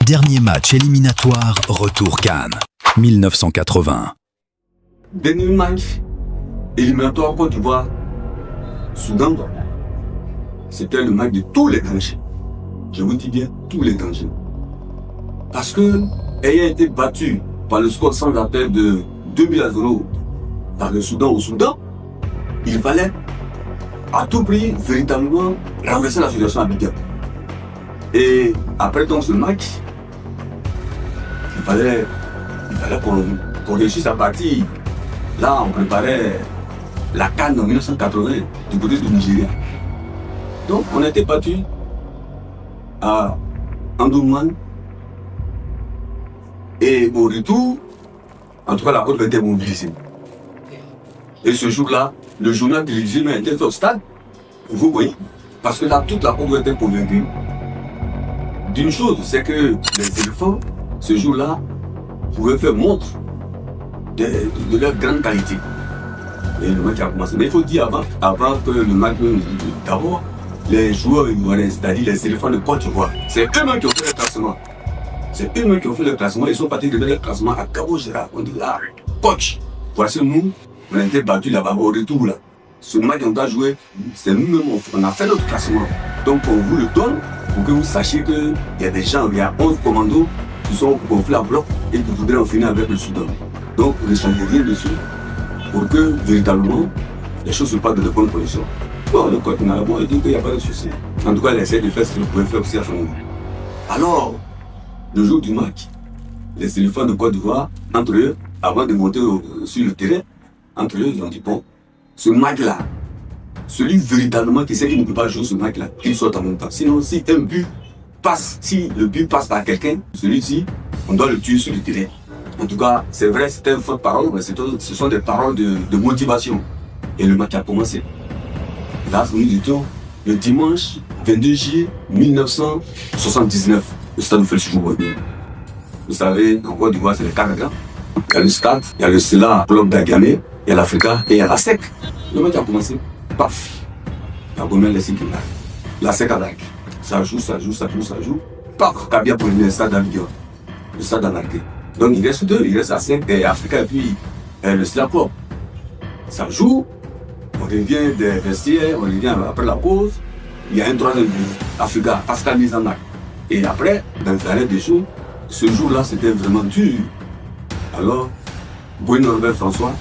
Dernier match éliminatoire, retour Cannes, 1980. Dernier match éliminatoire Côte d'Ivoire, Soudan, c'était le match de tous les dangers. Je vous dis bien, tous les dangers. Parce que, ayant été battu par le score sans appel de 2-0 par le Soudan au Soudan, il fallait à tout prix véritablement renverser la situation à Abidjan. Et après donc ce match, il fallait qu'on réussisse à partir. Là, on préparait la CAN en 1980 du côté du Nigeria. Donc, on a été battu à Andoumane. Et au retour, en tout cas, la côte était mobilisée. Et ce jour-là, le journal dirigé était au stade, vous voyez, parce que là, toute la côte était convaincue d'une chose, c'est que les éléphants, ce jour-là, pouvaient faire montre de leur grande qualité. Et le match a commencé. Mais il faut dire avant que le match, d'abord, les joueurs ivoiriens, c'est-à-dire les éléphants de Côte d'Ivoire, c'est eux-mêmes qui ont fait le classement. C'est eux-mêmes qui ont fait le classement. Ils sont partis de le classement à Cabo Gérard. On dit là, coach, voici nous, on a été battus là-bas au retour là. Ce match qu'on a joué, c'est nous-mêmes, on a fait notre classement. Donc on vous le donne pour que vous sachiez qu'il y a des gens, il y a 11 commandos qui sont gonflés à bloc et qui voudraient en finir avec le Soudan. Donc vous ne changez rien dessus pour que véritablement les choses se passent dans de bonnes conditions. Bon, le coach finalement il dit qu'il n'y a pas de souci. En tout cas, il essaie de faire ce qu'il pouvait faire aussi à son niveau. Alors, le jour du match, les éléphants de Côte d'Ivoire, entre eux, avant de monter sur le terrain, entre eux, ils ont dit bon, ce match-là, celui véritablement qui sait qu'il ne peut pas jouer ce match-là, qu'il sorte en même temps. Sinon, si un but passe, si le but passe par quelqu'un, celui-ci, on doit le tuer sur le terrain. En tout cas, c'est vrai, c'était une faute parole, mais ce sont des paroles de motivation. Et le match a commencé. Là, nous étions le dimanche 22 juillet 1979. Le stade nous fait le séjour. Vous savez, en Côte d'Ivoire, c'est les 4 grands. Il y a le stade, il y a le Sela, Club d'Agamé, il y a l'Africa et il y a la SEC. Le match a commencé. Paf. Il y a combien de signes là. La SEC a marqué. Ça joue. Paf. Kabia pour le stade d'Abidjan. Le stade a marqué. Donc il reste deux. Il reste la SEC et l'Africa et puis le Sela Club. Ça joue. On revient des vestiaires, on revient après la pause. Il y a un troisième but. Africa, Pascal Nizamac. Et après, dans l'arrêt des shows, ce jour-là, c'était vraiment dur. Alors, Norbert François,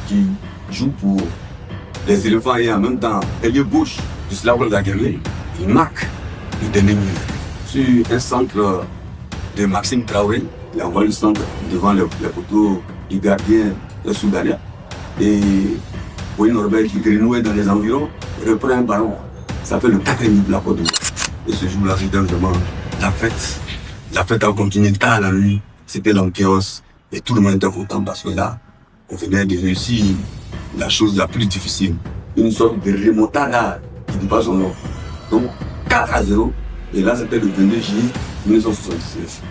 qui joue pour les éléphants et en même temps, ailier gauche du Slawol d'Agamé, il marque le dernier minute. Sur un centre de Maxime Traoré, il envoie le centre devant les poteaux du gardien soudanais. Et Norbert, qui grenouille dans les environs, reprend un ballon. Ça fait le 4e de la Côte d'Ivoire. Et ce jour-là, c'était vraiment la fête. La fête a continué tard la nuit. C'était l'ambiance. Et tout le monde était content parce que là, on venait de réussir la chose la plus difficile. Une sorte de remontada qui dit pas son nom. Donc, 4-0. Et là, c'était le 22 juillet 1979.